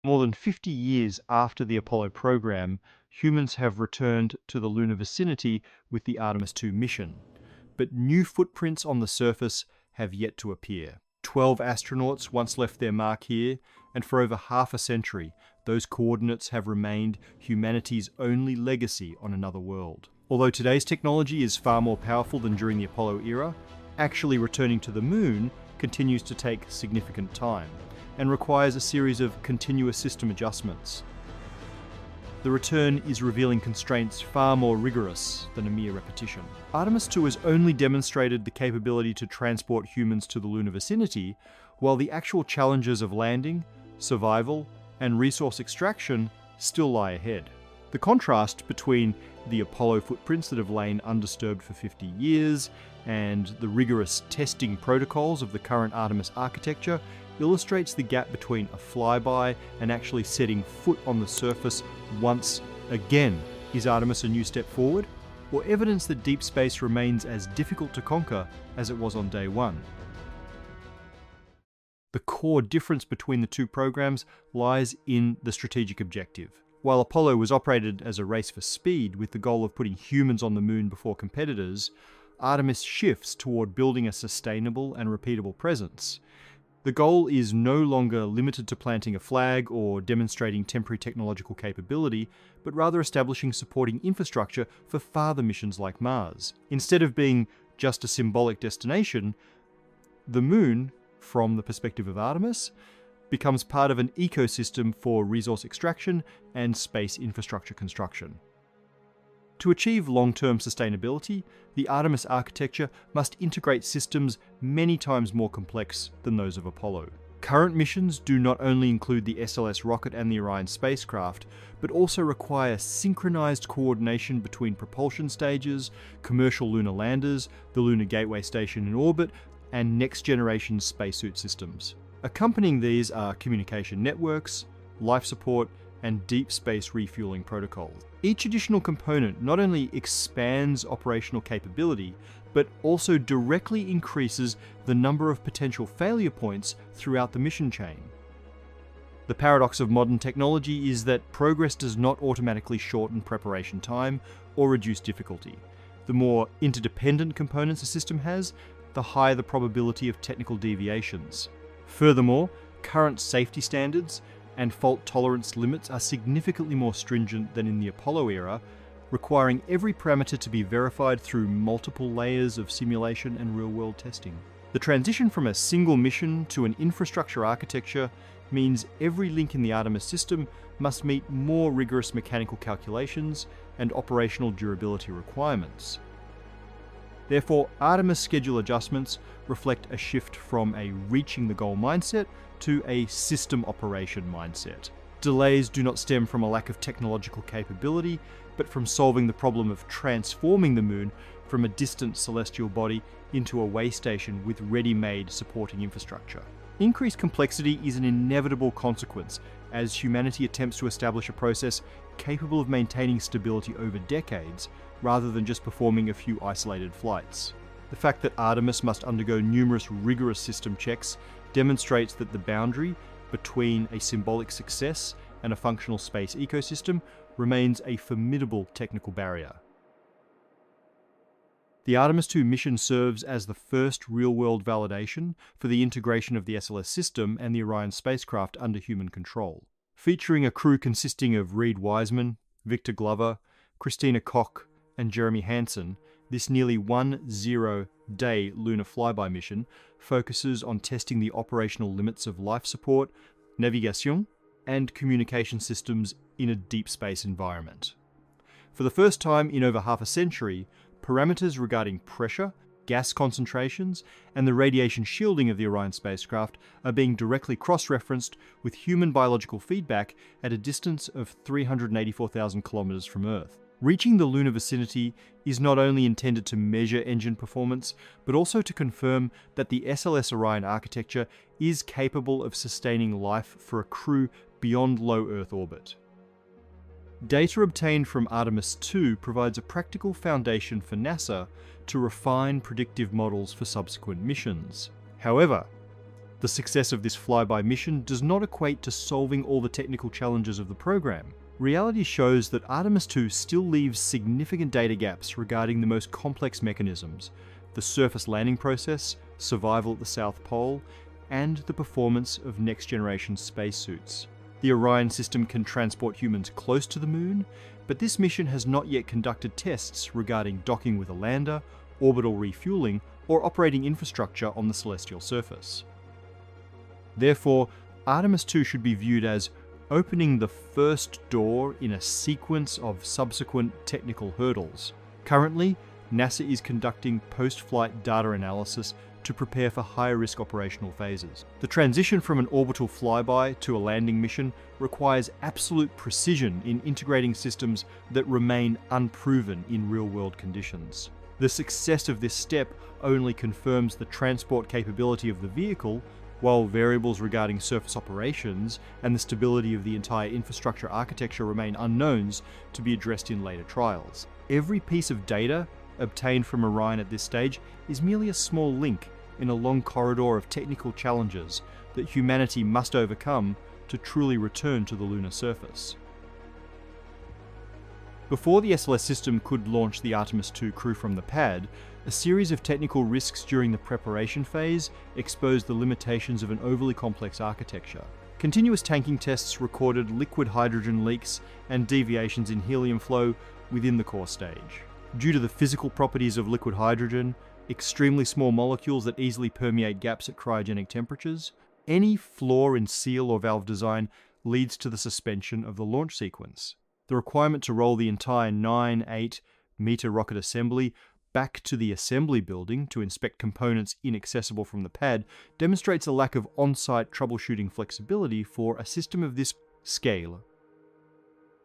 More than 50 years after the Apollo program, humans have returned to the lunar vicinity with the Artemis II mission. But new footprints on the surface have yet to appear. 12 astronauts once left their mark here, and for over half a century, those coordinates have remained humanity's only legacy on another world. Although today's technology is far more powerful than during the Apollo era, actually returning to the moon continues to take significant time and requires a series of continuous system adjustments. The return is revealing constraints far more rigorous than a mere repetition. Artemis II has only demonstrated the capability to transport humans to the lunar vicinity, while the actual challenges of landing, survival, and resource extraction still lie ahead. The contrast between the Apollo footprints that have lain undisturbed for 50 years and the rigorous testing protocols of the current Artemis architecture illustrates the gap between a flyby and actually setting foot on the surface once again. Is Artemis a new step forward, or evidence that deep space remains as difficult to conquer as it was on day one? The core difference between the two programs lies in the strategic objective. While Apollo was operated as a race for speed with the goal of putting humans on the moon before competitors, Artemis shifts toward building a sustainable and repeatable presence. The goal is no longer limited to planting a flag or demonstrating temporary technological capability, but rather establishing supporting infrastructure for farther missions like Mars. Instead of being just a symbolic destination, the moon, from the perspective of Artemis, becomes part of an ecosystem for resource extraction and space infrastructure construction. To achieve long-term sustainability, the Artemis architecture must integrate systems many times more complex than those of Apollo. Current missions do not only include the SLS rocket and the Orion spacecraft, but also require synchronized coordination between propulsion stages, commercial lunar landers, the Lunar Gateway Station in orbit, and next-generation spacesuit systems. Accompanying these are communication networks, life support, and deep space refueling protocols. Each additional component not only expands operational capability, but also directly increases the number of potential failure points throughout the mission chain. The paradox of modern technology is that progress does not automatically shorten preparation time or reduce difficulty. The more interdependent components a system has, the higher the probability of technical deviations. Furthermore, current safety standards and fault tolerance limits are significantly more stringent than in the Apollo era, requiring every parameter to be verified through multiple layers of simulation and real-world testing. The transition from a single mission to an infrastructure architecture means every link in the Artemis system must meet more rigorous mechanical calculations and operational durability requirements. Therefore, Artemis schedule adjustments reflect a shift from a reaching the goal mindset to a system operation mindset. Delays do not stem from a lack of technological capability, but from solving the problem of transforming the moon from a distant celestial body into a way station with ready-made supporting infrastructure. Increased complexity is an inevitable consequence as humanity attempts to establish a process capable of maintaining stability over decades, rather than just performing a few isolated flights. The fact that Artemis must undergo numerous rigorous system checks demonstrates that the boundary between a symbolic success and a functional space ecosystem remains a formidable technical barrier. The Artemis II mission serves as the first real-world validation for the integration of the SLS system and the Orion spacecraft under human control. Featuring a crew consisting of Reed Wiseman, Victor Glover, Christina Koch, and Jeremy Hansen, this nearly 10-day lunar flyby mission focuses on testing the operational limits of life support, navigation, and communication systems in a deep space environment. For the first time in over half a century, parameters regarding pressure, gas concentrations, and the radiation shielding of the Orion spacecraft are being directly cross-referenced with human biological feedback at a distance of 384,000 kilometers from Earth. Reaching the lunar vicinity is not only intended to measure engine performance, but also to confirm that the SLS Orion architecture is capable of sustaining life for a crew beyond low Earth orbit. Data obtained from Artemis II provides a practical foundation for NASA to refine predictive models for subsequent missions. However, The success of this flyby mission does not equate to solving all the technical challenges of the program. Reality shows that Artemis II still leaves significant data gaps regarding the most complex mechanisms, the surface landing process, survival at the South Pole, and the performance of next-generation spacesuits. The Orion system can transport humans close to the Moon, but this mission has not yet conducted tests regarding docking with a lander, orbital refueling, or operating infrastructure on the celestial surface. Therefore, Artemis II should be viewed as opening the first door in a sequence of subsequent technical hurdles. Currently, NASA is conducting post-flight data analysis to prepare for higher-risk operational phases. The transition from an orbital flyby to a landing mission requires absolute precision in integrating systems that remain unproven in real-world conditions. The success of this step only confirms the transport capability of the vehicle, while variables regarding surface operations and the stability of the entire infrastructure architecture remain unknowns to be addressed in later trials. Every piece of data obtained from Orion at this stage is merely a small link in a long corridor of technical challenges that humanity must overcome to truly return to the lunar surface. Before the SLS system could launch the Artemis II crew from the pad, a series of technical risks during the preparation phase exposed the limitations of an overly complex architecture. Continuous tanking tests recorded liquid hydrogen leaks and deviations in helium flow within the core stage. Due to the physical properties of liquid hydrogen, extremely small molecules that easily permeate gaps at cryogenic temperatures, any flaw in seal or valve design leads to the suspension of the launch sequence. The requirement to roll the entire 9-8 meter rocket assembly back to the assembly building to inspect components inaccessible from the pad demonstrates a lack of on-site troubleshooting flexibility for a system of this scale.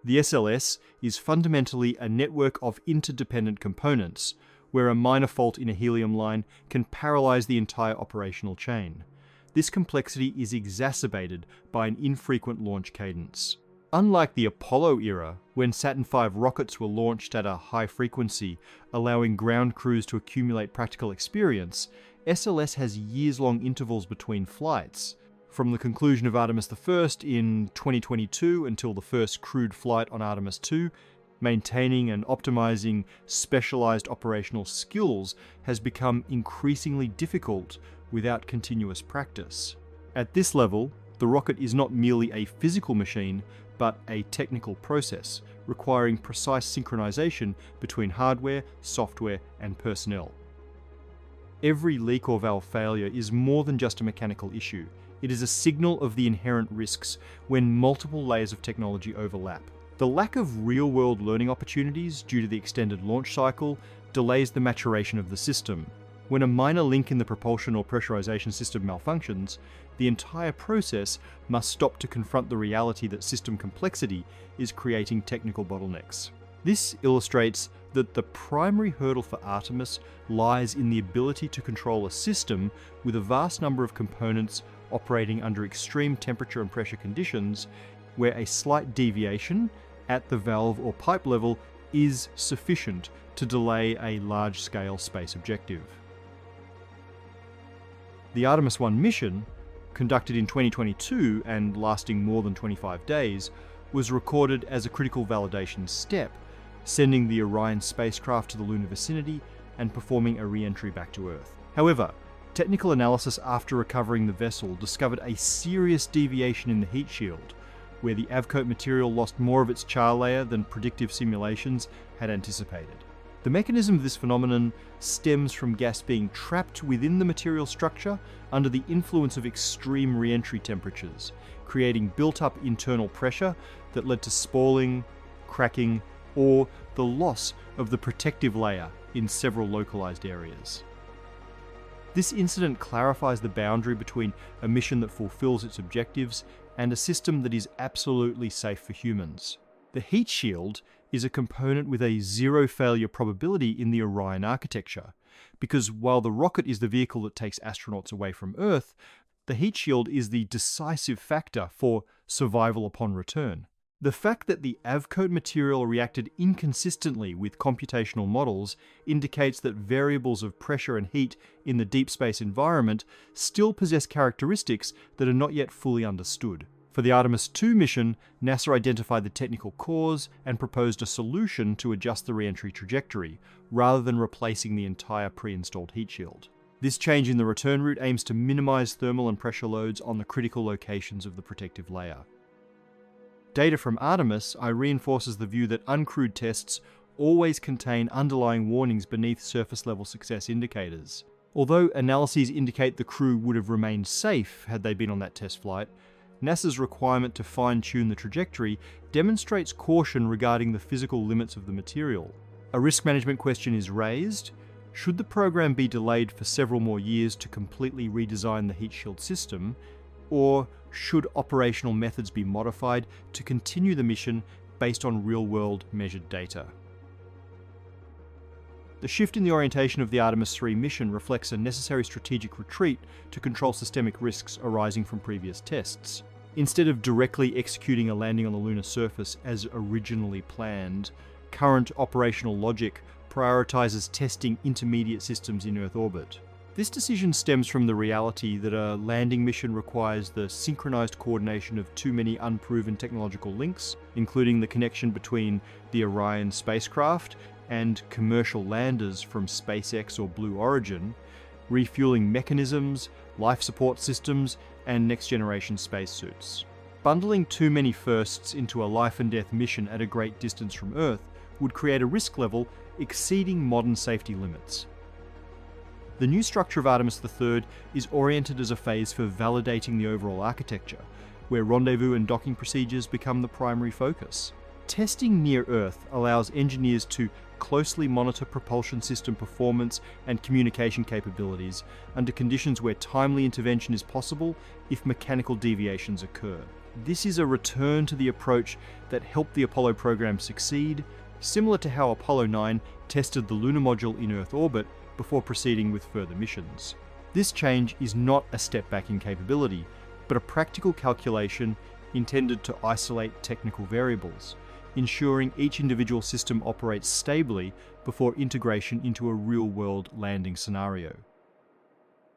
The SLS is fundamentally a network of interdependent components, where a minor fault in a helium line can paralyze the entire operational chain. This complexity is exacerbated by an infrequent launch cadence. Unlike the Apollo era, when Saturn V rockets were launched at a high frequency, allowing ground crews to accumulate practical experience, SLS has years-long intervals between flights. From the conclusion of Artemis I in 2022 until the first crewed flight on Artemis II, maintaining and optimizing specialized operational skills has become increasingly difficult without continuous practice. At this level, the rocket is not merely a physical machine, but a technical process, requiring precise synchronization between hardware, software, and personnel. Every leak or valve failure is more than just a mechanical issue. It is a signal of the inherent risks when multiple layers of technology overlap. The lack of real-world learning opportunities due to the extended launch cycle delays the maturation of the system. When a minor link in the propulsion or pressurization system malfunctions, the entire process must stop to confront the reality that system complexity is creating technical bottlenecks. This illustrates that the primary hurdle for Artemis lies in the ability to control a system with a vast number of components operating under extreme temperature and pressure conditions, where a slight deviation at the valve or pipe level is sufficient to delay a large-scale space objective. The Artemis I mission, conducted in 2022 and lasting more than 25 days, was recorded as a critical validation step, sending the Orion spacecraft to the lunar vicinity and performing a re-entry back to Earth. However, technical analysis after recovering the vessel discovered a serious deviation in the heat shield, where the avcoat material lost more of its char layer than predictive simulations had anticipated. The mechanism of this phenomenon stems from gas being trapped within the material structure under the influence of extreme re-entry temperatures, creating built-up internal pressure that led to spalling, cracking, or the loss of the protective layer in several localized areas. This incident clarifies the boundary between a mission that fulfills its objectives and a system that is absolutely safe for humans. The heat shield is a component with a zero failure probability in the Orion architecture, because while the rocket is the vehicle that takes astronauts away from Earth, the heat shield is the decisive factor for survival upon return. The fact that the AVCODE material reacted inconsistently with computational models indicates that variables of pressure and heat in the deep space environment still possess characteristics that are not yet fully understood. For the Artemis II mission, NASA identified the technical cause and proposed a solution to adjust the re-entry trajectory, rather than replacing the entire pre-installed heat shield. This change in the return route aims to minimize thermal and pressure loads on the critical locations of the protective layer. Data from Artemis reinforces the view that uncrewed tests always contain underlying warnings beneath surface-level success indicators. Although analyses indicate the crew would have remained safe had they been on that test flight, NASA's requirement to fine-tune the trajectory demonstrates caution regarding the physical limits of the material. A risk management question is raised. Should the program be delayed for several more years to completely redesign the heat shield system, or should operational methods be modified to continue the mission based on real-world measured data? The shift in the orientation of the Artemis III mission reflects a necessary strategic retreat to control systemic risks arising from previous tests. Instead of directly executing a landing on the lunar surface as originally planned, current operational logic prioritizes testing intermediate systems in Earth orbit. This decision stems from the reality that a landing mission requires the synchronized coordination of too many unproven technological links, including the connection between the Orion spacecraft and commercial landers from SpaceX or Blue Origin, refueling mechanisms, life support systems, and next-generation spacesuits. Bundling too many firsts into a life-and-death mission at a great distance from Earth would create a risk level exceeding modern safety limits. The new structure of Artemis III is oriented as a phase for validating the overall architecture, where rendezvous and docking procedures become the primary focus. Testing near Earth allows engineers to closely monitor propulsion system performance and communication capabilities under conditions where timely intervention is possible if mechanical deviations occur. This is a return to the approach that helped the Apollo program succeed, similar to how Apollo 9 tested the lunar module in Earth orbit before proceeding with further missions. This change is not a step back in capability, but a practical calculation intended to isolate technical variables, ensuring each individual system operates stably before integration into a real-world landing scenario.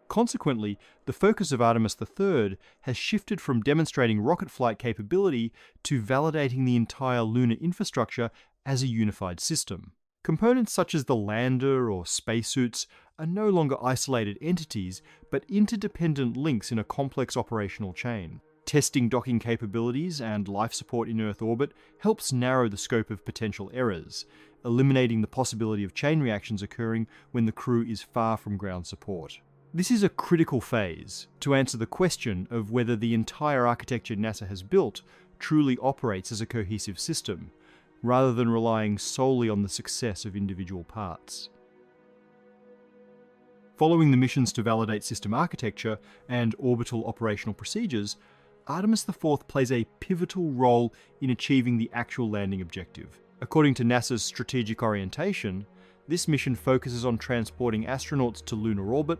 Consequently, the focus of Artemis III has shifted from demonstrating rocket flight capability to validating the entire lunar infrastructure as a unified system. Components such as the lander or spacesuits are no longer isolated entities, but interdependent links in a complex operational chain. Testing docking capabilities and life support in Earth orbit helps narrow the scope of potential errors, eliminating the possibility of chain reactions occurring when the crew is far from ground support. This is a critical phase to answer the question of whether the entire architecture NASA has built truly operates as a cohesive system, rather than relying solely on the success of individual parts. Following the missions to validate system architecture and orbital operational procedures, Artemis IV plays a pivotal role in achieving the actual landing objective. According to NASA's strategic orientation, this mission focuses on transporting astronauts to lunar orbit,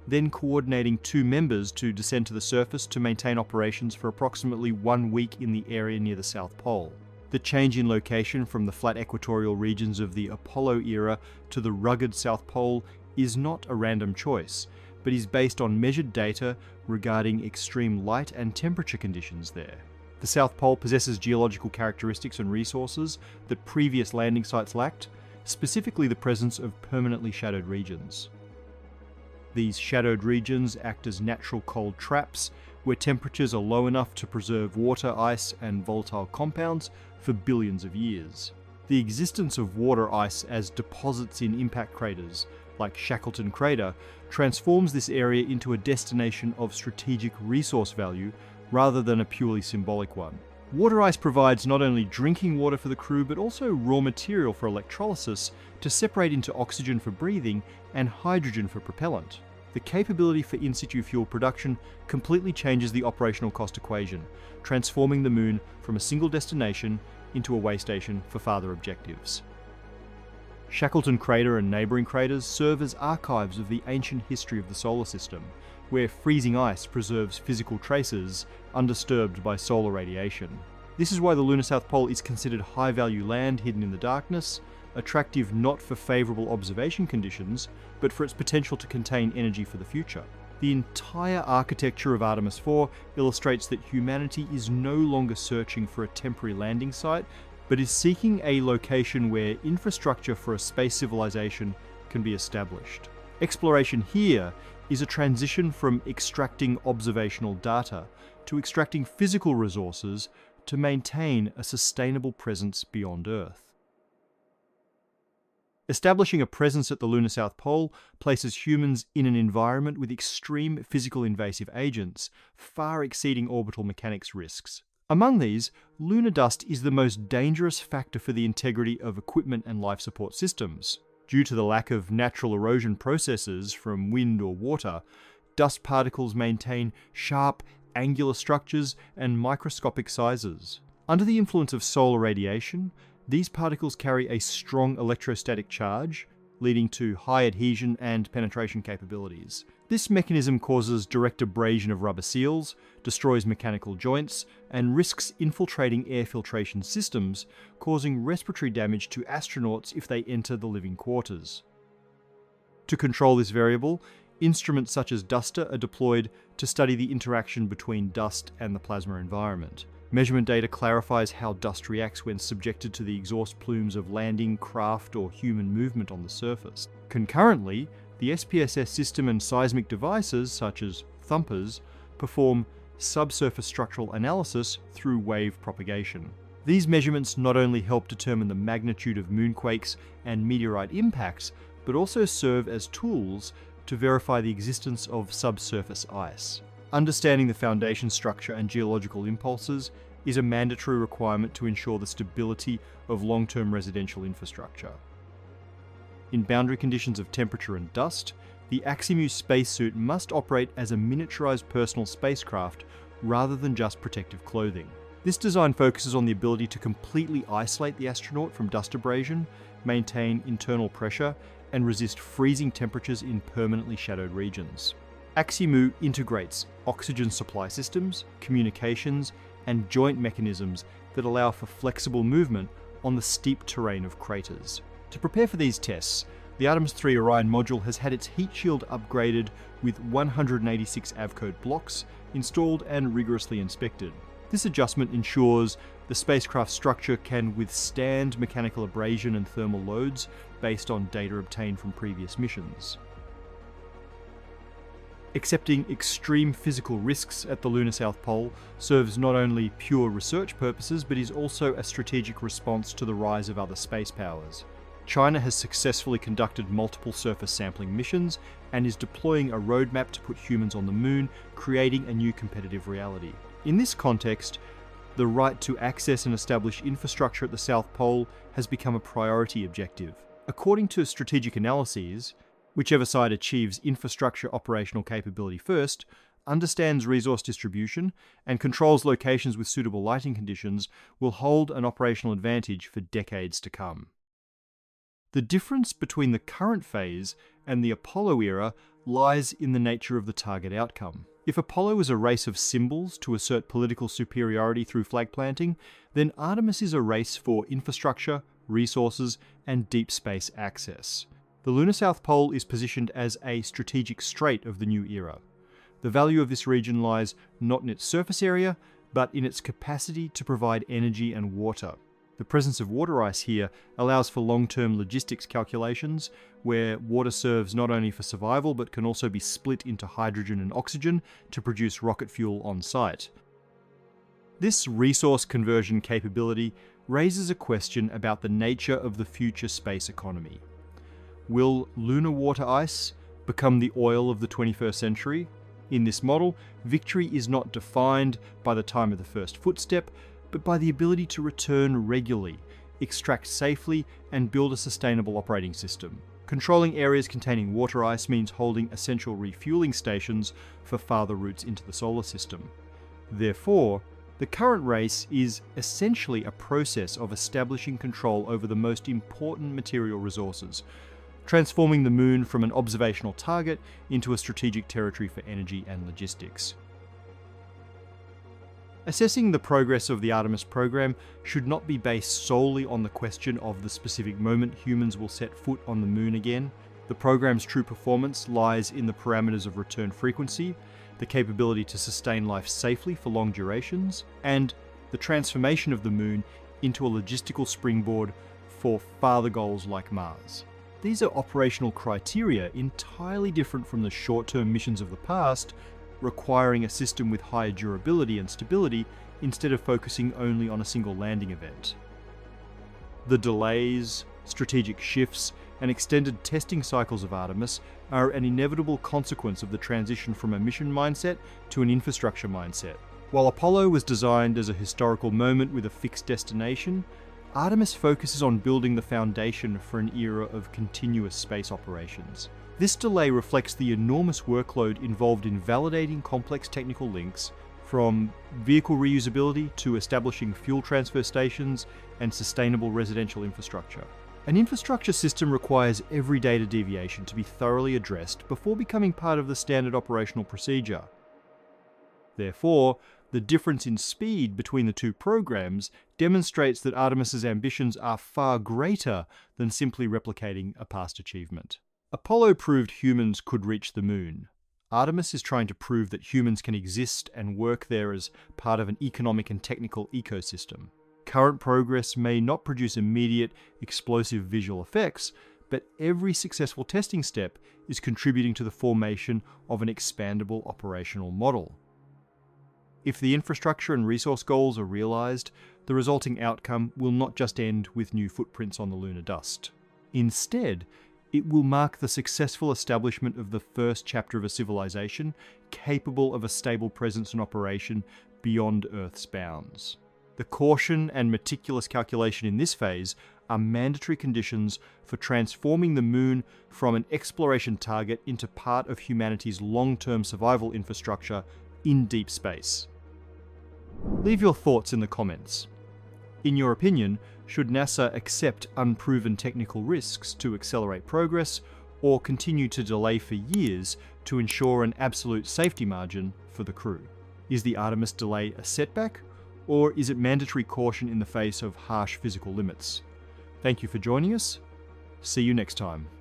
then coordinating 2 members to descend to the surface to maintain operations for approximately 1 week in the area near the South Pole. The change in location from the flat equatorial regions of the Apollo era to the rugged South Pole is not a random choice, but is based on measured data regarding extreme light and temperature conditions there. The South Pole possesses geological characteristics and resources that previous landing sites lacked, specifically the presence of permanently shadowed regions. These shadowed regions act as natural cold traps where temperatures are low enough to preserve water, ice, and volatile compounds for billions of years. The existence of water ice as deposits in impact craters, like Shackleton Crater, transforms this area into a destination of strategic resource value rather than a purely symbolic one. Water ice provides not only drinking water for the crew, but also raw material for electrolysis to separate into oxygen for breathing and hydrogen for propellant. The capability for in-situ fuel production completely changes the operational cost equation, transforming the Moon from a single destination into a way station for farther objectives. Shackleton Crater and neighbouring craters serve as archives of the ancient history of the solar system, where freezing ice preserves physical traces undisturbed by solar radiation. This is why the lunar South Pole is considered high-value land hidden in the darkness, attractive not for favourable observation conditions, but for its potential to contain energy for the future. The entire architecture of Artemis IV illustrates that humanity is no longer searching for a temporary landing site, but is seeking a location where infrastructure for a space civilization can be established. Exploration here is a transition from extracting observational data to extracting physical resources to maintain a sustainable presence beyond Earth. Establishing a presence at the lunar South Pole places humans in an environment with extreme physical invasive agents, far exceeding orbital mechanics risks. Among these, lunar dust is the most dangerous factor for the integrity of equipment and life support systems. Due to the lack of natural erosion processes from wind or water, dust particles maintain sharp, angular structures and microscopic sizes. Under the influence of solar radiation, these particles carry a strong electrostatic charge, leading to high adhesion and penetration capabilities. This mechanism causes direct abrasion of rubber seals, destroys mechanical joints, and risks infiltrating air filtration systems, causing respiratory damage to astronauts if they enter the living quarters. To control this variable, instruments such as DUSTER are deployed to study the interaction between dust and the plasma environment. Measurement data clarifies how dust reacts when subjected to the exhaust plumes of landing, craft, or human movement on the surface. Concurrently, the SPSS system and seismic devices, such as thumpers, perform subsurface structural analysis through wave propagation. These measurements not only help determine the magnitude of moonquakes and meteorite impacts, but also serve as tools to verify the existence of subsurface ice. Understanding the foundation structure and geological impulses is a mandatory requirement to ensure the stability of long-term residential infrastructure. In boundary conditions of temperature and dust, the Aximu spacesuit must operate as a miniaturized personal spacecraft rather than just protective clothing. This design focuses on the ability to completely isolate the astronaut from dust abrasion, maintain internal pressure, and resist freezing temperatures in permanently shadowed regions. Aximu integrates oxygen supply systems, communications, and joint mechanisms that allow for flexible movement on the steep terrain of craters. To prepare for these tests, the Artemis III Orion module has had its heat shield upgraded with 186 AVCODE blocks installed and rigorously inspected. This adjustment ensures the spacecraft structure can withstand mechanical abrasion and thermal loads based on data obtained from previous missions. Accepting extreme physical risks at the lunar South Pole serves not only pure research purposes, but is also a strategic response to the rise of other space powers. China has successfully conducted multiple surface sampling missions and is deploying a roadmap to put humans on the moon, creating a new competitive reality. In this context, the right to access and establish infrastructure at the South Pole has become a priority objective. According to strategic analyses, whichever side achieves infrastructure operational capability first, understands resource distribution, and controls locations with suitable lighting conditions will hold an operational advantage for decades to come. The difference between the current phase and the Apollo era lies in the nature of the target outcome. If Apollo is a race of symbols to assert political superiority through flag planting, then Artemis is a race for infrastructure, resources, and deep space access. The lunar South Pole is positioned as a strategic strait of the new era. The value of this region lies not in its surface area, but in its capacity to provide energy and water. The presence of water ice here allows for long-term logistics calculations, where water serves not only for survival, but can also be split into hydrogen and oxygen to produce rocket fuel on site. This resource conversion capability raises a question about the nature of the future space economy. Will lunar water ice become the oil of the 21st century? In this model, victory is not defined by the time of the first footstep, but by the ability to return regularly, extract safely, and build a sustainable operating system. Controlling areas containing water ice means holding essential refueling stations for farther routes into the solar system. Therefore, the current race is essentially a process of establishing control over the most important material resources, transforming the moon from an observational target into a strategic territory for energy and logistics. Assessing the progress of the Artemis program should not be based solely on the question of the specific moment humans will set foot on the moon again. The program's true performance lies in the parameters of return frequency, the capability to sustain life safely for long durations, and the transformation of the moon into a logistical springboard for farther goals like Mars. These are operational criteria entirely different from the short-term missions of the past, requiring a system with higher durability and stability instead of focusing only on a single landing event. The delays, strategic shifts, and extended testing cycles of Artemis are an inevitable consequence of the transition from a mission mindset to an infrastructure mindset. While Apollo was designed as a historical moment with a fixed destination, Artemis focuses on building the foundation for an era of continuous space operations. This delay reflects the enormous workload involved in validating complex technical links, from vehicle reusability to establishing fuel transfer stations and sustainable residential infrastructure. An infrastructure system requires every data deviation to be thoroughly addressed before becoming part of the standard operational procedure. Therefore, the difference in speed between the two programs demonstrates that Artemis's ambitions are far greater than simply replicating a past achievement. Apollo proved humans could reach the moon. Artemis is trying to prove that humans can exist and work there as part of an economic and technical ecosystem. Current progress may not produce immediate, explosive visual effects, but every successful testing step is contributing to the formation of an expandable operational model. If the infrastructure and resource goals are realized, the resulting outcome will not just end with new footprints on the lunar dust. Instead, it will mark the successful establishment of the first chapter of a civilization capable of a stable presence and operation beyond Earth's bounds. The caution and meticulous calculation in this phase are mandatory conditions for transforming the moon from an exploration target into part of humanity's long-term survival infrastructure in deep space. Leave your thoughts in the comments. In your opinion, should NASA accept unproven technical risks to accelerate progress, or continue to delay for years to ensure an absolute safety margin for the crew? Is the Artemis delay a setback, or is it mandatory caution in the face of harsh physical limits? Thank you for joining us. See you next time.